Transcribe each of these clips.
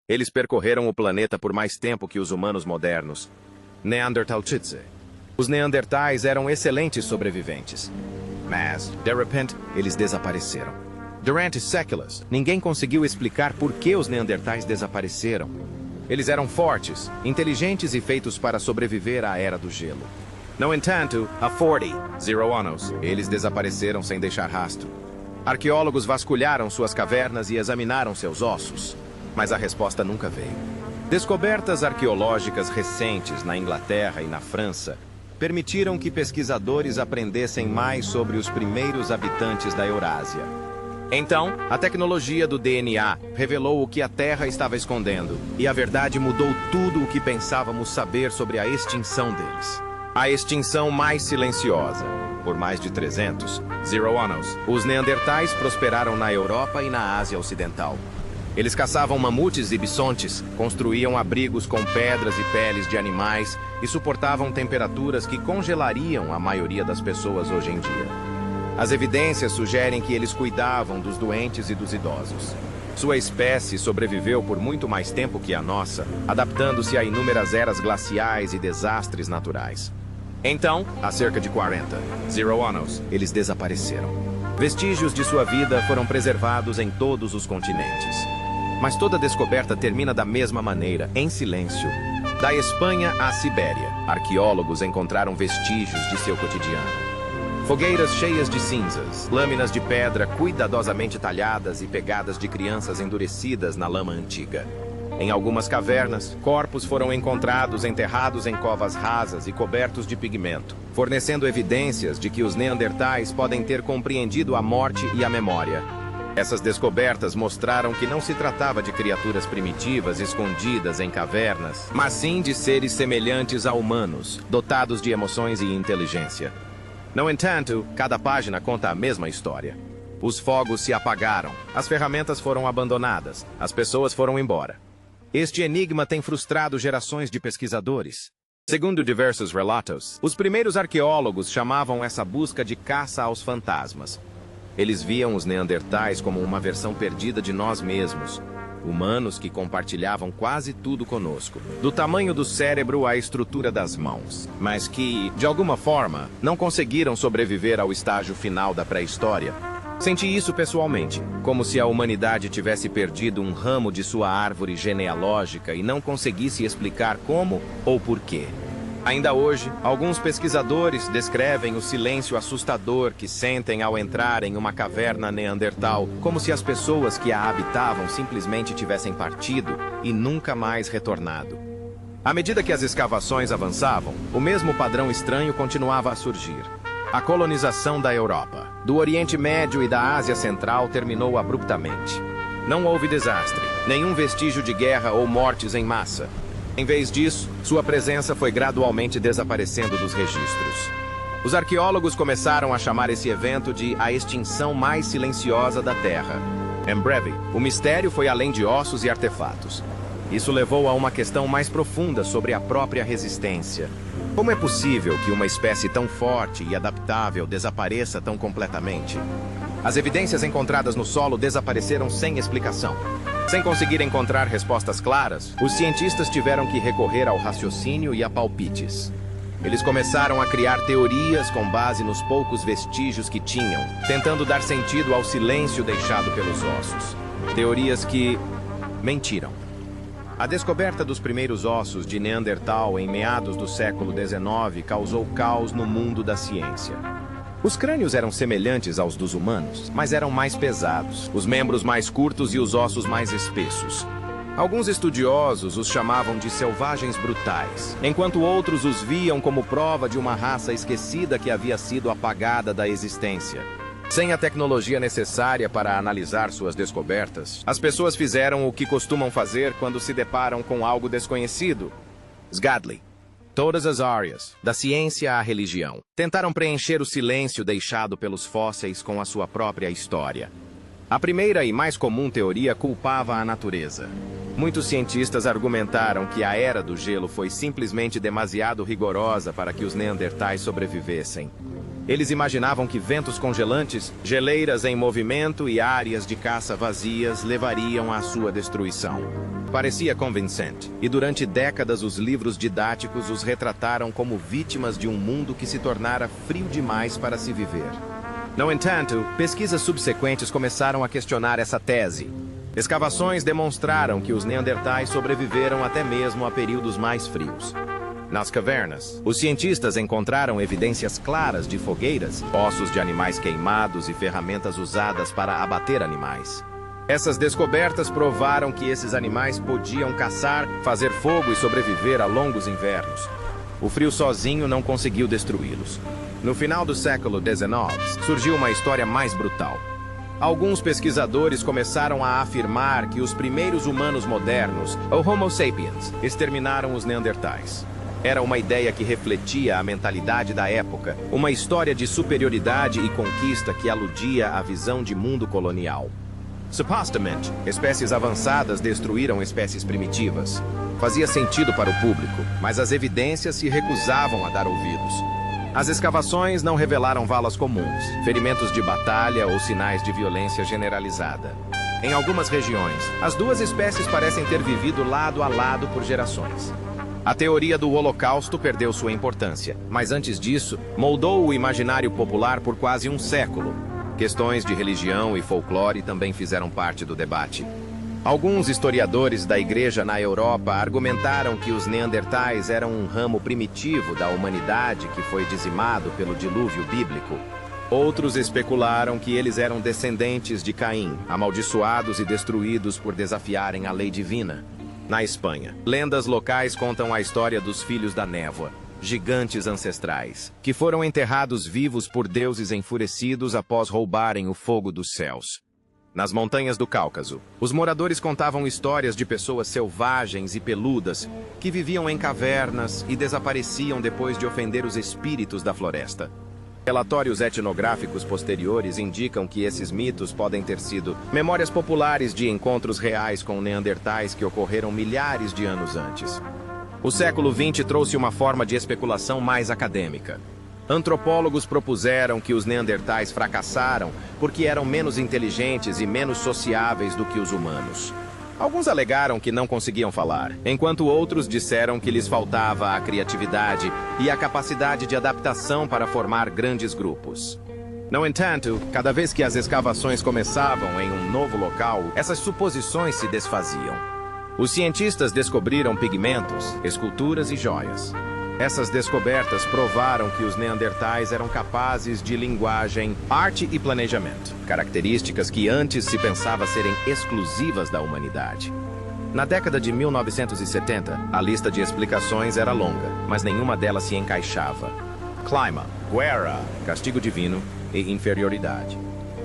Eles percorreram o planeta por mais tempo que os humanos modernos. Neandertalchitze. Os neandertais eram excelentes sobreviventes. Mas, de repente, eles desapareceram. Durante séculos, ninguém conseguiu explicar por que os neandertais desapareceram. Eles eram fortes, inteligentes e feitos para sobreviver à Era do Gelo. No entanto, há 0 anos, eles desapareceram sem deixar rastro. Arqueólogos vasculharam suas cavernas e examinaram seus ossos, mas a resposta nunca veio. Descobertas arqueológicas recentes na Inglaterra e na França permitiram que pesquisadores aprendessem mais sobre os primeiros habitantes da Eurásia. Então, a tecnologia do DNA revelou o que a Terra estava escondendo, e a verdade mudou tudo o que pensávamos saber sobre a extinção deles. A extinção mais silenciosa. Por mais de 0 anos, os neandertais prosperaram na Europa e na Ásia Ocidental. Eles caçavam mamutes e bisontes, construíam abrigos com pedras e peles de animais e suportavam temperaturas que congelariam a maioria das pessoas hoje em dia. As evidências sugerem que eles cuidavam dos doentes e dos idosos. Sua espécie sobreviveu por muito mais tempo que a nossa, adaptando-se a inúmeras eras glaciais e desastres naturais. Então, há cerca de 0 anos, eles desapareceram. Vestígios de sua vida foram preservados em todos os continentes. Mas toda descoberta termina da mesma maneira, em silêncio. Da Espanha à Sibéria, arqueólogos encontraram vestígios de seu cotidiano. Fogueiras cheias de cinzas, lâminas de pedra cuidadosamente talhadas e pegadas de crianças endurecidas na lama antiga. Em algumas cavernas, corpos foram encontrados enterrados em covas rasas e cobertos de pigmento, fornecendo evidências de que os neandertais podem ter compreendido a morte e a memória. Essas descobertas mostraram que não se tratava de criaturas primitivas escondidas em cavernas, mas sim de seres semelhantes a humanos, dotados de emoções e inteligência. No entanto, cada página conta a mesma história. Os fogos se apagaram, as ferramentas foram abandonadas, as pessoas foram embora. Este enigma tem frustrado gerações de pesquisadores. Segundo diversos relatos, os primeiros arqueólogos chamavam essa busca de caça aos fantasmas. Eles viam os neandertais como uma versão perdida de nós mesmos, humanos que compartilhavam quase tudo conosco, do tamanho do cérebro à estrutura das mãos, mas que, de alguma forma, não conseguiram sobreviver ao estágio final da pré-história. Senti isso pessoalmente, como se a humanidade tivesse perdido um ramo de sua árvore genealógica e não conseguisse explicar como ou porquê. Ainda hoje, alguns pesquisadores descrevem o silêncio assustador que sentem ao entrar em uma caverna neandertal, como se as pessoas que a habitavam simplesmente tivessem partido e nunca mais retornado. À medida que as escavações avançavam, o mesmo padrão estranho continuava a surgir. A colonização da Europa, do Oriente Médio e da Ásia Central terminou abruptamente. Não houve desastre, nenhum vestígio de guerra ou mortes em massa. Em vez disso, sua presença foi gradualmente desaparecendo dos registros. Os arqueólogos começaram a chamar esse evento de a extinção mais silenciosa da Terra. Em breve, o mistério foi além de ossos e artefatos. Isso levou a uma questão mais profunda sobre a própria resistência. Como é possível que uma espécie tão forte e adaptável desapareça tão completamente? As evidências encontradas no solo desapareceram sem explicação. Sem conseguir encontrar respostas claras, os cientistas tiveram que recorrer ao raciocínio e a palpites. Eles começaram a criar teorias com base nos poucos vestígios que tinham, tentando dar sentido ao silêncio deixado pelos ossos. Teorias que mentiram. A descoberta dos primeiros ossos de Neandertal em meados do século XIX causou caos no mundo da ciência. Os crânios eram semelhantes aos dos humanos, mas eram mais pesados, os membros mais curtos e os ossos mais espessos. Alguns estudiosos os chamavam de selvagens brutais, enquanto outros os viam como prova de uma raça esquecida que havia sido apagada da existência. Sem a tecnologia necessária para analisar suas descobertas, as pessoas fizeram o que costumam fazer quando se deparam com algo desconhecido. Sgadli. Todas as áreas, da ciência à religião, tentaram preencher o silêncio deixado pelos fósseis com a sua própria história. A primeira e mais comum teoria culpava a natureza. Muitos cientistas argumentaram que a Era do Gelo foi simplesmente demasiado rigorosa para que os neandertais sobrevivessem. Eles imaginavam que ventos congelantes, geleiras em movimento e áreas de caça vazias levariam à sua destruição. Parecia convincente, e durante décadas os livros didáticos os retrataram como vítimas de um mundo que se tornara frio demais para se viver. No entanto, pesquisas subsequentes começaram a questionar essa tese. Escavações demonstraram que os neandertais sobreviveram até mesmo a períodos mais frios. Nas cavernas, os cientistas encontraram evidências claras de fogueiras, ossos de animais queimados e ferramentas usadas para abater animais. Essas descobertas provaram que esses animais podiam caçar, fazer fogo e sobreviver a longos invernos. O frio sozinho não conseguiu destruí-los. No final do século XIX, surgiu uma história mais brutal. Alguns pesquisadores começaram a afirmar que os primeiros humanos modernos, o Homo sapiens, exterminaram os neandertais. Era uma ideia que refletia a mentalidade da época, uma história de superioridade e conquista que aludia à visão de mundo colonial. Supostamente, espécies avançadas destruíram espécies primitivas. Fazia sentido para o público, mas as evidências se recusavam a dar ouvidos. As escavações não revelaram valas comuns, ferimentos de batalha ou sinais de violência generalizada. Em algumas regiões, as duas espécies parecem ter vivido lado a lado por gerações. A teoria do Holocausto perdeu sua importância, mas antes disso, moldou o imaginário popular por quase um século. Questões de religião e folclore também fizeram parte do debate. Alguns historiadores da Igreja na Europa argumentaram que os neandertais eram um ramo primitivo da humanidade que foi dizimado pelo dilúvio bíblico. Outros especularam que eles eram descendentes de Caim, amaldiçoados e destruídos por desafiarem a lei divina. Na Espanha, lendas locais contam a história dos filhos da névoa, gigantes ancestrais, que foram enterrados vivos por deuses enfurecidos após roubarem o fogo dos céus. Nas montanhas do Cáucaso, os moradores contavam histórias de pessoas selvagens e peludas que viviam em cavernas e desapareciam depois de ofender os espíritos da floresta. Relatórios etnográficos posteriores indicam que esses mitos podem ter sido memórias populares de encontros reais com neandertais que ocorreram milhares de anos antes. O século XX trouxe uma forma de especulação mais acadêmica. Antropólogos propuseram que os neandertais fracassaram porque eram menos inteligentes e menos sociáveis do que os humanos. Alguns alegaram que não conseguiam falar, enquanto outros disseram que lhes faltava a criatividade e a capacidade de adaptação para formar grandes grupos. No entanto, cada vez que as escavações começavam em um novo local, essas suposições se desfaziam. Os cientistas descobriram pigmentos, esculturas e joias. Essas descobertas provaram que os neandertais eram capazes de linguagem, arte e planejamento, características que antes se pensava serem exclusivas da humanidade. Na década de 1970, a lista de explicações era longa, mas nenhuma delas se encaixava. Clima, guerra, castigo divino e inferioridade.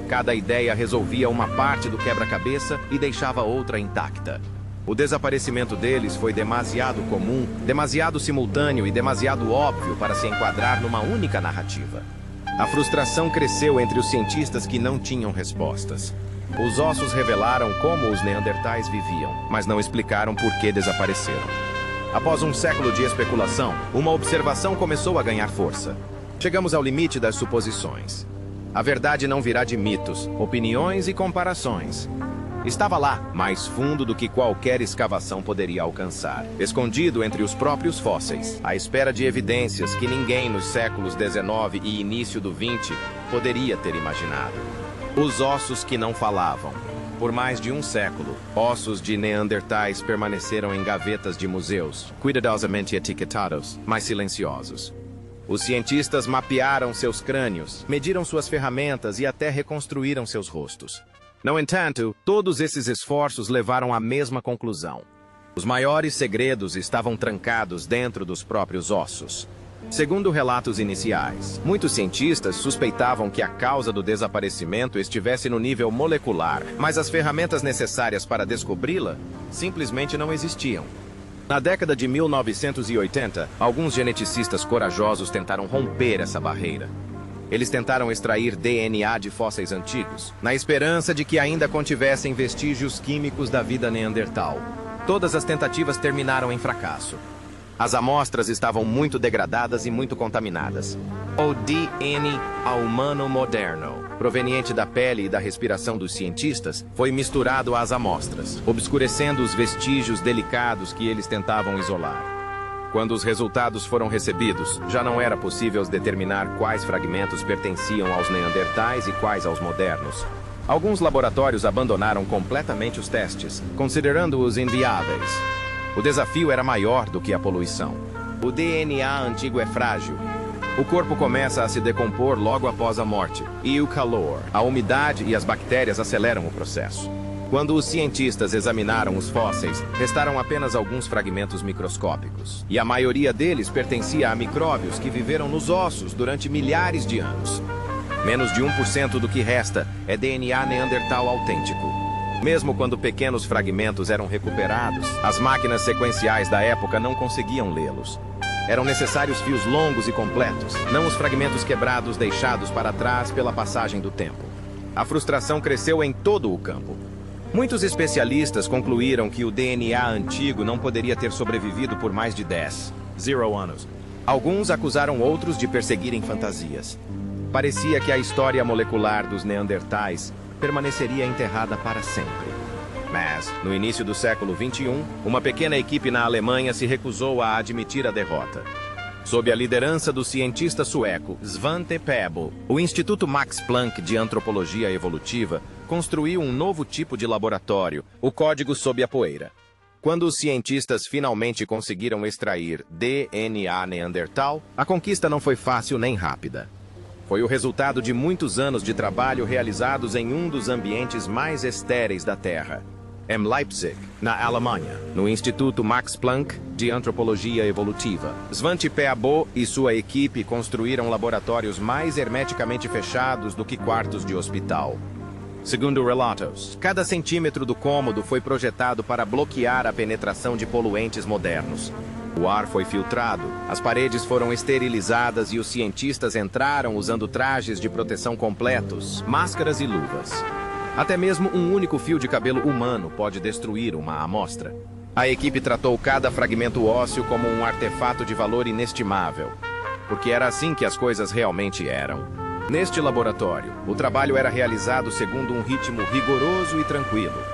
Cada ideia resolvia uma parte do quebra-cabeça e deixava outra intacta. O desaparecimento deles foi demasiado comum, demasiado simultâneo e demasiado óbvio para se enquadrar numa única narrativa. A frustração cresceu entre os cientistas que não tinham respostas. Os ossos revelaram como os neandertais viviam, mas não explicaram por que desapareceram. Após um século de especulação, uma observação começou a ganhar força. Chegamos ao limite das suposições. A verdade não virá de mitos, opiniões e comparações. Estava lá, mais fundo do que qualquer escavação poderia alcançar, escondido entre os próprios fósseis, à espera de evidências que ninguém nos séculos XIX e início do XX poderia ter imaginado. Os ossos que não falavam. Por mais de um século, ossos de neandertais permaneceram em gavetas de museus, cuidadosamente etiquetados, mas silenciosos. Os cientistas mapearam seus crânios, mediram suas ferramentas e até reconstruíram seus rostos. No entanto, todos esses esforços levaram à mesma conclusão. Os maiores segredos estavam trancados dentro dos próprios ossos. Segundo relatos iniciais, muitos cientistas suspeitavam que a causa do desaparecimento estivesse no nível molecular, mas as ferramentas necessárias para descobri-la simplesmente não existiam. Na década de 1980, alguns geneticistas corajosos tentaram romper essa barreira. Eles tentaram extrair DNA de fósseis antigos, na esperança de que ainda contivessem vestígios químicos da vida neandertal. Todas as tentativas terminaram em fracasso. As amostras estavam muito degradadas e muito contaminadas. O DNA humano moderno, proveniente da pele e da respiração dos cientistas, foi misturado às amostras, obscurecendo os vestígios delicados que eles tentavam isolar. Quando os resultados foram recebidos, já não era possível determinar quais fragmentos pertenciam aos neandertais e quais aos modernos. Alguns laboratórios abandonaram completamente os testes, considerando-os inviáveis. O desafio era maior do que a poluição. O DNA antigo é frágil. O corpo começa a se decompor logo após a morte, e o calor, a umidade e as bactérias aceleram o processo. Quando os cientistas examinaram os fósseis, restaram apenas alguns fragmentos microscópicos. E a maioria deles pertencia a micróbios que viveram nos ossos durante milhares de anos. Menos de 1% do que resta é DNA neandertal autêntico. Mesmo quando pequenos fragmentos eram recuperados, as máquinas sequenciais da época não conseguiam lê-los. Eram necessários fios longos e completos, não os fragmentos quebrados deixados para trás pela passagem do tempo. A frustração cresceu em todo o campo. Muitos especialistas concluíram que o DNA antigo não poderia ter sobrevivido por mais de 10 anos. Alguns acusaram outros de perseguirem fantasias. Parecia que a história molecular dos neandertais permaneceria enterrada para sempre. Mas, no início do século XXI, uma pequena equipe na Alemanha se recusou a admitir a derrota. Sob a liderança do cientista sueco Svante Pääbo, o Instituto Max Planck de Antropologia Evolutiva construiu um novo tipo de laboratório, o Código sob a poeira. Quando os cientistas finalmente conseguiram extrair DNA neandertal, a conquista não foi fácil nem rápida. Foi o resultado de muitos anos de trabalho realizados em um dos ambientes mais estéreis da Terra, em Leipzig, na Alemanha, no Instituto Max Planck de Antropologia Evolutiva. Svante Pääbo e sua equipe construíram laboratórios mais hermeticamente fechados do que quartos de hospital. Segundo relatos, cada centímetro do cômodo foi projetado para bloquear a penetração de poluentes modernos. O ar foi filtrado, as paredes foram esterilizadas e os cientistas entraram usando trajes de proteção completos, máscaras e luvas. Até mesmo um único fio de cabelo humano pode destruir uma amostra. A equipe tratou cada fragmento ósseo como um artefato de valor inestimável, porque era assim que as coisas realmente eram. Neste laboratório, o trabalho era realizado segundo um ritmo rigoroso e tranquilo.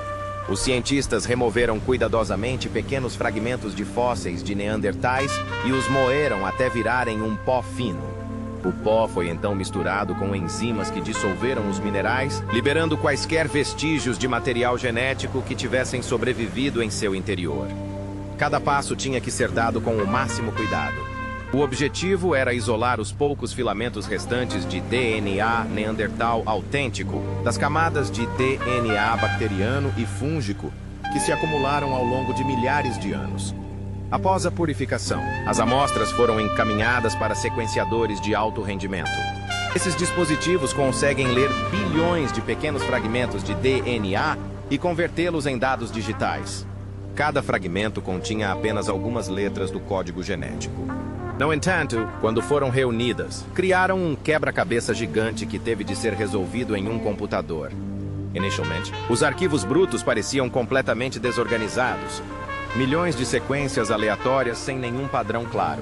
Os cientistas removeram cuidadosamente pequenos fragmentos de fósseis de neandertais e os moeram até virarem um pó fino. O pó foi então misturado com enzimas que dissolveram os minerais, liberando quaisquer vestígios de material genético que tivessem sobrevivido em seu interior. Cada passo tinha que ser dado com o máximo cuidado. O objetivo era isolar os poucos filamentos restantes de DNA neandertal autêntico das camadas de DNA bacteriano e fúngico que se acumularam ao longo de milhares de anos. Após a purificação, as amostras foram encaminhadas para sequenciadores de alto rendimento. Esses dispositivos conseguem ler bilhões de pequenos fragmentos de DNA e convertê-los em dados digitais. Cada fragmento continha apenas algumas letras do código genético. No entanto, quando foram reunidas, criaram um quebra-cabeça gigante que teve de ser resolvido em um computador. Inicialmente, os arquivos brutos pareciam completamente desorganizados. Milhões de sequências aleatórias sem nenhum padrão claro.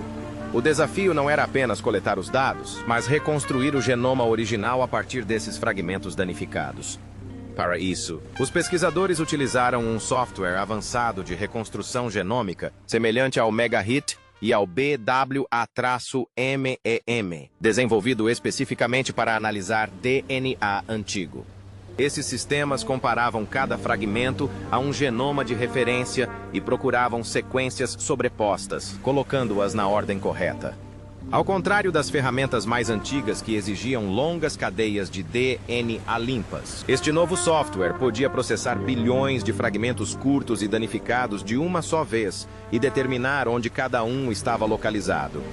O desafio não era apenas coletar os dados, mas reconstruir o genoma original a partir desses fragmentos danificados. Para isso, os pesquisadores utilizaram um software avançado de reconstrução genômica, semelhante ao MegaHit e ao BWA-MEM, desenvolvido especificamente para analisar DNA antigo. Esses sistemas comparavam cada fragmento a um genoma de referência e procuravam sequências sobrepostas, colocando-as na ordem correta. Ao contrário das ferramentas mais antigas que exigiam longas cadeias de DNA limpas, este novo software podia processar bilhões de fragmentos curtos e danificados de uma só vez e determinar onde cada um estava localizado.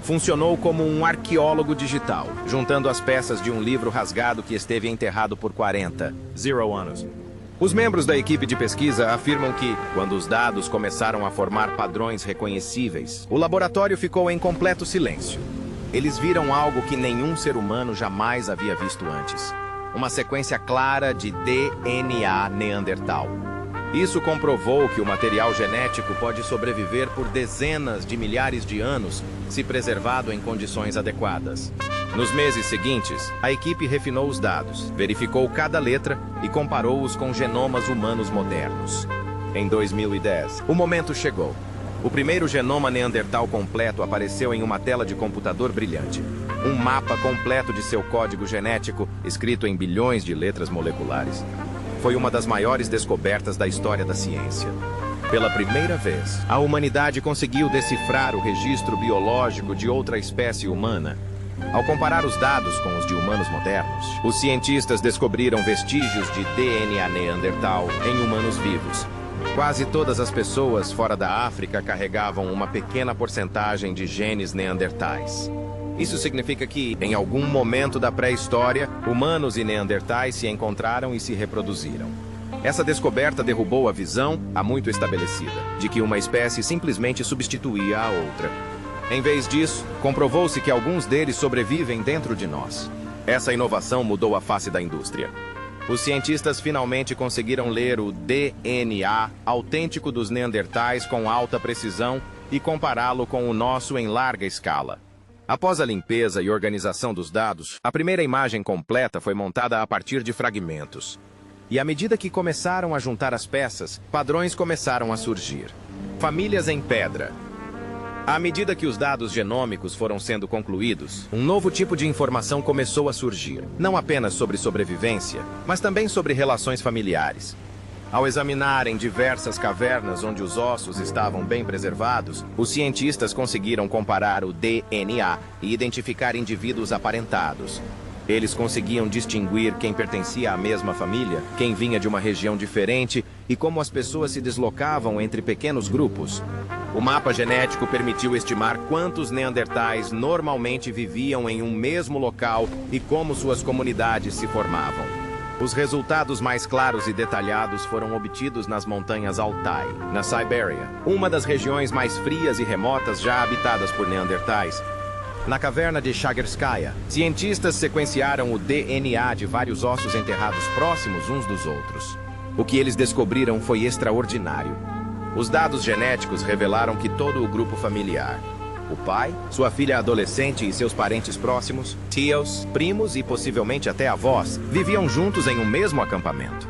Funcionou como um arqueólogo digital, juntando as peças de um livro rasgado que esteve enterrado por 40 anos. Os membros da equipe de pesquisa afirmam que, quando os dados começaram a formar padrões reconhecíveis, o laboratório ficou em completo silêncio. Eles viram algo que nenhum ser humano jamais havia visto antes. Uma sequência clara de DNA neandertal. Isso comprovou que o material genético pode sobreviver por dezenas de milhares de anos se preservado em condições adequadas. Nos meses seguintes, a equipe refinou os dados, verificou cada letra e comparou-os com genomas humanos modernos. Em 2010, o momento chegou. O primeiro genoma neandertal completo apareceu em uma tela de computador brilhante. Um mapa completo de seu código genético, escrito em bilhões de letras moleculares. Foi uma das maiores descobertas da história da ciência. Pela primeira vez, a humanidade conseguiu decifrar o registro biológico de outra espécie humana. Ao comparar os dados com os de humanos modernos, os cientistas descobriram vestígios de DNA neandertal em humanos vivos. Quase todas as pessoas fora da África carregavam uma pequena porcentagem de genes neandertais. Isso significa que, em algum momento da pré-história, humanos e neandertais se encontraram e se reproduziram. Essa descoberta derrubou a visão, há muito estabelecida, de que uma espécie simplesmente substituía a outra. Em vez disso, comprovou-se que alguns deles sobrevivem dentro de nós. Essa inovação mudou a face da indústria. Os cientistas finalmente conseguiram ler o DNA autêntico dos neandertais com alta precisão e compará-lo com o nosso em larga escala. Após a limpeza e organização dos dados, a primeira imagem completa foi montada a partir de fragmentos. E à medida que começaram a juntar as peças, padrões começaram a surgir. Famílias em pedra. À medida que os dados genômicos foram sendo concluídos, um novo tipo de informação começou a surgir, não apenas sobre sobrevivência, mas também sobre relações familiares. Ao examinarem diversas cavernas onde os ossos estavam bem preservados, os cientistas conseguiram comparar o DNA e identificar indivíduos aparentados. Eles conseguiam distinguir quem pertencia à mesma família, quem vinha de uma região diferente e como as pessoas se deslocavam entre pequenos grupos. O mapa genético permitiu estimar quantos neandertais normalmente viviam em um mesmo local e como suas comunidades se formavam. Os resultados mais claros e detalhados foram obtidos nas montanhas Altai, na Sibéria, uma das regiões mais frias e remotas já habitadas por neandertais. Na caverna de Shagerskaya, cientistas sequenciaram o DNA de vários ossos enterrados próximos uns dos outros. O que eles descobriram foi extraordinário. Os dados genéticos revelaram que todo o grupo familiar, o pai, sua filha adolescente e seus parentes próximos, tios, primos e possivelmente até avós, viviam juntos em um mesmo acampamento.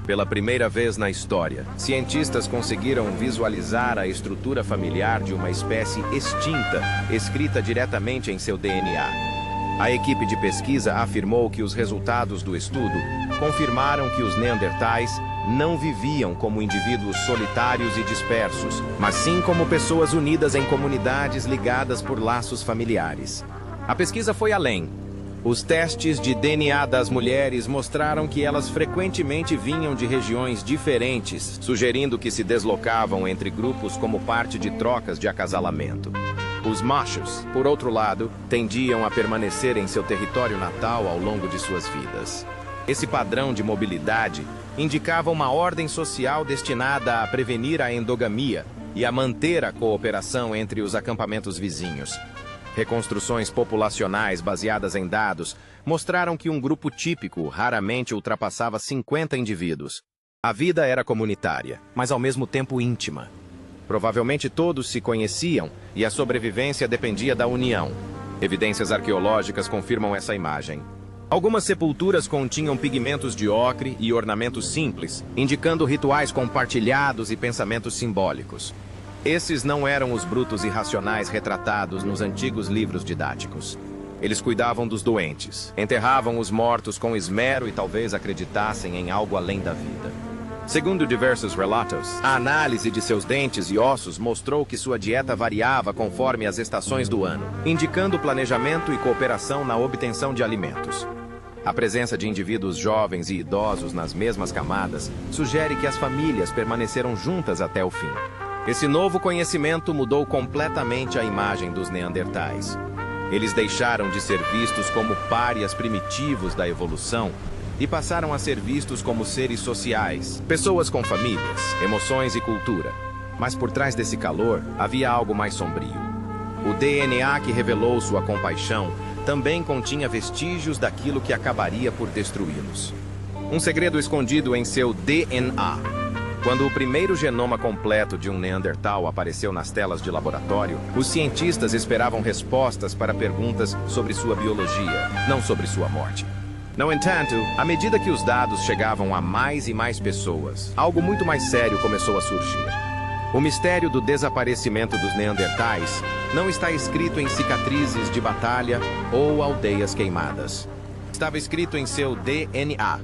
Pela primeira vez na história, cientistas conseguiram visualizar a estrutura familiar de uma espécie extinta, escrita diretamente em seu DNA. A equipe de pesquisa afirmou que os resultados do estudo confirmaram que os neandertais não viviam como indivíduos solitários e dispersos, mas sim como pessoas unidas em comunidades ligadas por laços familiares. A pesquisa foi além. Os testes de DNA das mulheres mostraram que elas frequentemente vinham de regiões diferentes, sugerindo que se deslocavam entre grupos como parte de trocas de acasalamento. Os machos, por outro lado, tendiam a permanecer em seu território natal ao longo de suas vidas. Esse padrão de mobilidade indicava uma ordem social destinada a prevenir a endogamia e a manter a cooperação entre os acampamentos vizinhos. Reconstruções populacionais baseadas em dados mostraram que um grupo típico raramente ultrapassava 50 indivíduos. A vida era comunitária, mas ao mesmo tempo íntima. Provavelmente todos se conheciam e a sobrevivência dependia da união. Evidências arqueológicas confirmam essa imagem. Algumas sepulturas continham pigmentos de ocre e ornamentos simples, indicando rituais compartilhados e pensamentos simbólicos. Esses não eram os brutos irracionais retratados nos antigos livros didáticos. Eles cuidavam dos doentes, enterravam os mortos com esmero e talvez acreditassem em algo além da vida. Segundo diversos relatos, a análise de seus dentes e ossos mostrou que sua dieta variava conforme as estações do ano, indicando planejamento e cooperação na obtenção de alimentos. A presença de indivíduos jovens e idosos nas mesmas camadas sugere que as famílias permaneceram juntas até o fim. Esse novo conhecimento mudou completamente a imagem dos neandertais. Eles deixaram de ser vistos como párias primitivos da evolução e passaram a ser vistos como seres sociais, pessoas com famílias, emoções e cultura. Mas por trás desse calor havia algo mais sombrio. O DNA que revelou sua compaixão também continha vestígios daquilo que acabaria por destruí-los. Um segredo escondido em seu DNA. Quando o primeiro genoma completo de um Neandertal apareceu nas telas de laboratório, os cientistas esperavam respostas para perguntas sobre sua biologia, não sobre sua morte. No entanto, à medida que os dados chegavam a mais e mais pessoas, algo muito mais sério começou a surgir. O mistério do desaparecimento dos Neandertais não está escrito em cicatrizes de batalha ou aldeias queimadas. Estava escrito em seu DNA.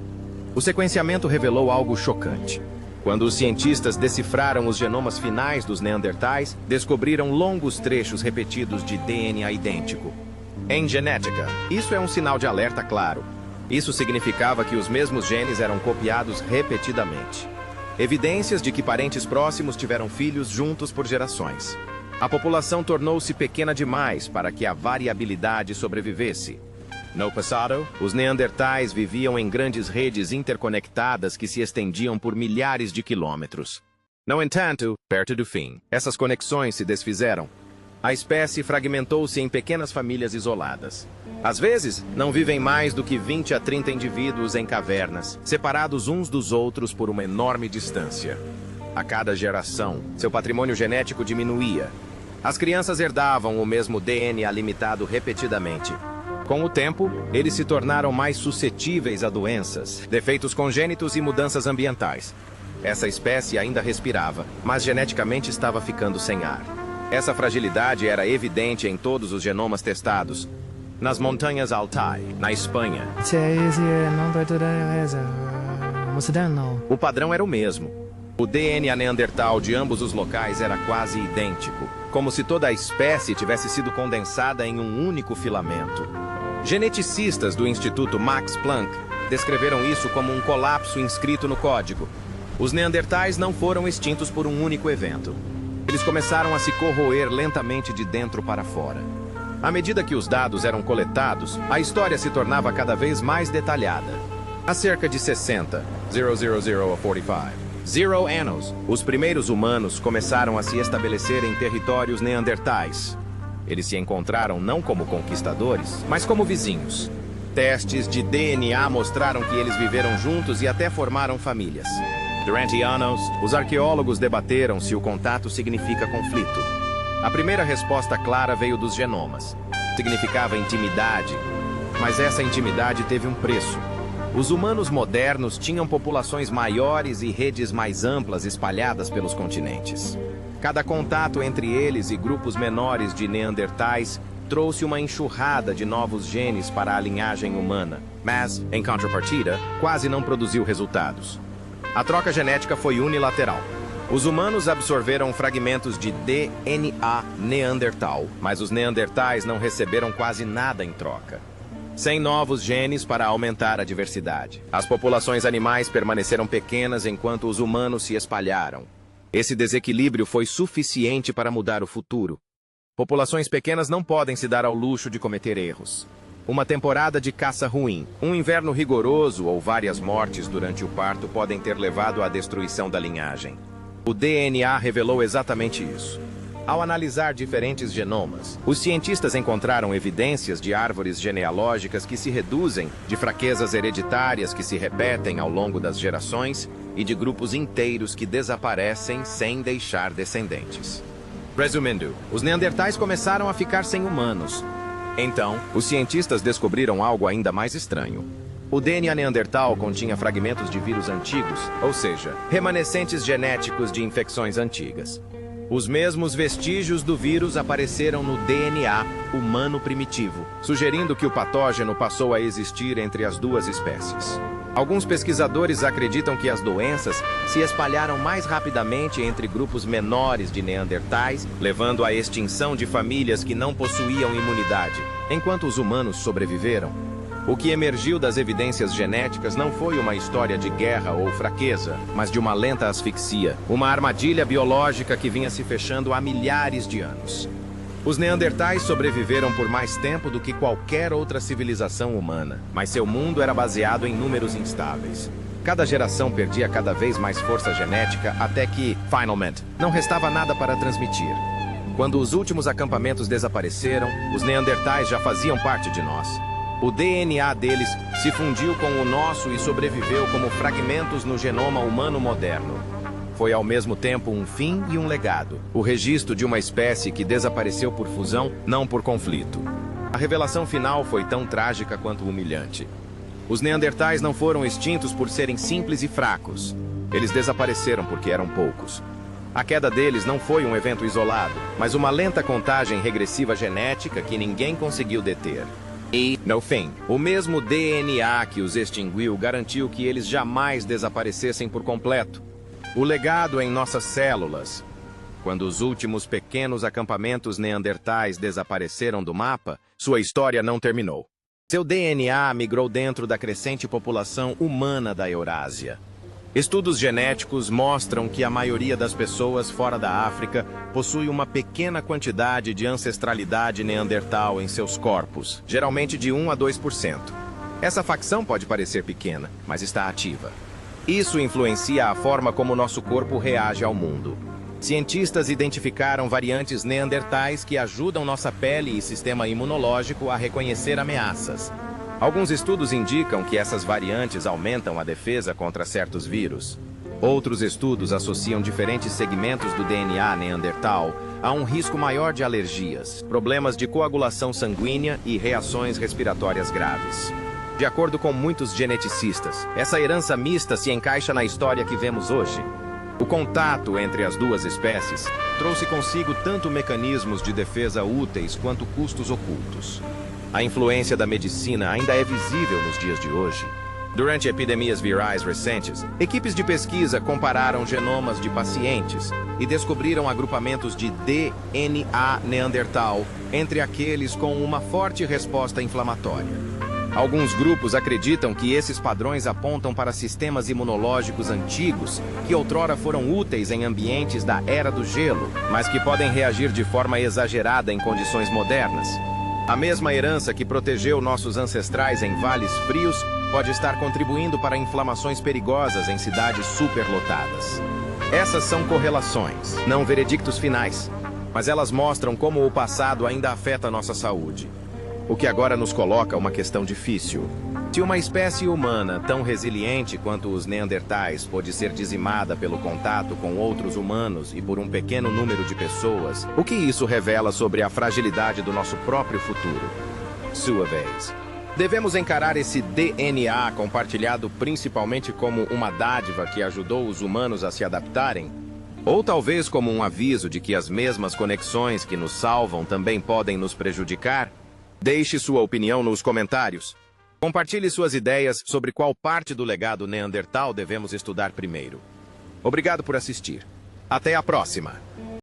O sequenciamento revelou algo chocante. Quando os cientistas decifraram os genomas finais dos Neandertais, descobriram longos trechos repetidos de DNA idêntico. Em genética, isso é um sinal de alerta claro. Isso significava que os mesmos genes eram copiados repetidamente. Evidências de que parentes próximos tiveram filhos juntos por gerações. A população tornou-se pequena demais para que a variabilidade sobrevivesse. No passado, os Neandertais viviam em grandes redes interconectadas que se estendiam por milhares de quilômetros. No entanto, perto do fim, essas conexões se desfizeram. A espécie fragmentou-se em pequenas famílias isoladas. Às vezes, não vivem mais do que 20 a 30 indivíduos em cavernas, separados uns dos outros por uma enorme distância. A cada geração, seu patrimônio genético diminuía. As crianças herdavam o mesmo DNA limitado repetidamente. Com o tempo, eles se tornaram mais suscetíveis a doenças, defeitos congênitos e mudanças ambientais. Essa espécie ainda respirava, mas geneticamente estava ficando sem ar. Essa fragilidade era evidente em todos os genomas testados. Nas montanhas Altai, na Espanha, o padrão era o mesmo. O DNA neandertal de ambos os locais era quase idêntico, como se toda a espécie tivesse sido condensada em um único filamento. Geneticistas do Instituto Max Planck descreveram isso como um colapso inscrito no código. Os Neandertais não foram extintos por um único evento. Eles começaram a se corroer lentamente de dentro para fora. À medida que os dados eram coletados, a história se tornava cada vez mais detalhada. Há cerca de 60, 000 a 45, zero anos, os primeiros humanos começaram a se estabelecer em territórios neandertais. Eles se encontraram não como conquistadores, mas como vizinhos. Testes de DNA mostraram que eles viveram juntos e até formaram famílias. Durante anos, os arqueólogos debateram se o contato significa conflito. A primeira resposta clara veio dos genomas. Significava intimidade, mas essa intimidade teve um preço. Os humanos modernos tinham populações maiores e redes mais amplas espalhadas pelos continentes. Cada contato entre eles e grupos menores de neandertais trouxe uma enxurrada de novos genes para a linhagem humana, mas, em contrapartida, quase não produziu resultados. A troca genética foi unilateral. Os humanos absorveram fragmentos de DNA neandertal, mas os neandertais não receberam quase nada em troca. Sem novos genes para aumentar a diversidade. As populações animais permaneceram pequenas enquanto os humanos se espalharam. Esse desequilíbrio foi suficiente para mudar o futuro. Populações pequenas não podem se dar ao luxo de cometer erros. Uma temporada de caça ruim, um inverno rigoroso ou várias mortes durante o parto podem ter levado à destruição da linhagem. O DNA revelou exatamente isso. Ao analisar diferentes genomas, os cientistas encontraram evidências de árvores genealógicas que se reduzem, de fraquezas hereditárias que se repetem ao longo das gerações e de grupos inteiros que desaparecem sem deixar descendentes. Resumindo, os neandertais começaram a ficar sem humanos. Então, os cientistas descobriram algo ainda mais estranho. O DNA neandertal continha fragmentos de vírus antigos, ou seja, remanescentes genéticos de infecções antigas. Os mesmos vestígios do vírus apareceram no DNA humano primitivo, sugerindo que o patógeno passou a existir entre as duas espécies. Alguns pesquisadores acreditam que as doenças se espalharam mais rapidamente entre grupos menores de neandertais, levando à extinção de famílias que não possuíam imunidade, enquanto os humanos sobreviveram. O que emergiu das evidências genéticas não foi uma história de guerra ou fraqueza, mas de uma lenta asfixia, uma armadilha biológica que vinha se fechando há milhares de anos. Os neandertais sobreviveram por mais tempo do que qualquer outra civilização humana, mas seu mundo era baseado em números instáveis. Cada geração perdia cada vez mais força genética até que, finalmente, não restava nada para transmitir. Quando os últimos acampamentos desapareceram, os neandertais já faziam parte de nós. O DNA deles se fundiu com o nosso e sobreviveu como fragmentos no genoma humano moderno. foi ao mesmo tempo um fim e um legado. O registro de uma espécie que desapareceu por fusão, não por conflito. A revelação final foi tão trágica quanto humilhante. Os Neandertais não foram extintos por serem simples e fracos. Eles desapareceram porque eram poucos. A queda deles não foi um evento isolado, mas uma lenta contagem regressiva genética que ninguém conseguiu deter. E, no fim, o mesmo DNA que os extinguiu garantiu que eles jamais desaparecessem por completo. O legado em nossas células. Quando os últimos pequenos acampamentos neandertais desapareceram do mapa, sua história não terminou. Seu DNA migrou dentro da crescente população humana da Eurásia. Estudos genéticos mostram que a maioria das pessoas fora da África possui uma pequena quantidade de ancestralidade neandertal em seus corpos, geralmente de 1 a 2%. Essa facção pode parecer pequena, mas está ativa. Isso influencia a forma como nosso corpo reage ao mundo. Cientistas identificaram variantes neandertais que ajudam nossa pele e sistema imunológico a reconhecer ameaças. Alguns estudos indicam que essas variantes aumentam a defesa contra certos vírus. Outros estudos associam diferentes segmentos do DNA neandertal a um risco maior de alergias, problemas de coagulação sanguínea e reações respiratórias graves. De acordo com muitos geneticistas, essa herança mista se encaixa na história que vemos hoje. O contato entre as duas espécies trouxe consigo tanto mecanismos de defesa úteis quanto custos ocultos. A influência da medicina ainda é visível nos dias de hoje. Durante epidemias virais recentes, equipes de pesquisa compararam genomas de pacientes e descobriram agrupamentos de DNA neandertal entre aqueles com uma forte resposta inflamatória. Alguns grupos acreditam que esses padrões apontam para sistemas imunológicos antigos que outrora foram úteis em ambientes da Era do Gelo, mas que podem reagir de forma exagerada em condições modernas. A mesma herança que protegeu nossos ancestrais em vales frios pode estar contribuindo para inflamações perigosas em cidades superlotadas. Essas são correlações, não veredictos finais, mas elas mostram como o passado ainda afeta nossa saúde. O que agora nos coloca uma questão difícil. Se uma espécie humana tão resiliente quanto os neandertais pôde ser dizimada pelo contato com outros humanos e por um pequeno número de pessoas, o que isso revela sobre a fragilidade do nosso próprio futuro? Sua vez. Devemos encarar esse DNA compartilhado principalmente como uma dádiva que ajudou os humanos a se adaptarem? Ou talvez como um aviso de que as mesmas conexões que nos salvam também podem nos prejudicar? Deixe sua opinião nos comentários. Compartilhe suas ideias sobre qual parte do legado neandertal devemos estudar primeiro. Obrigado por assistir. Até a próxima!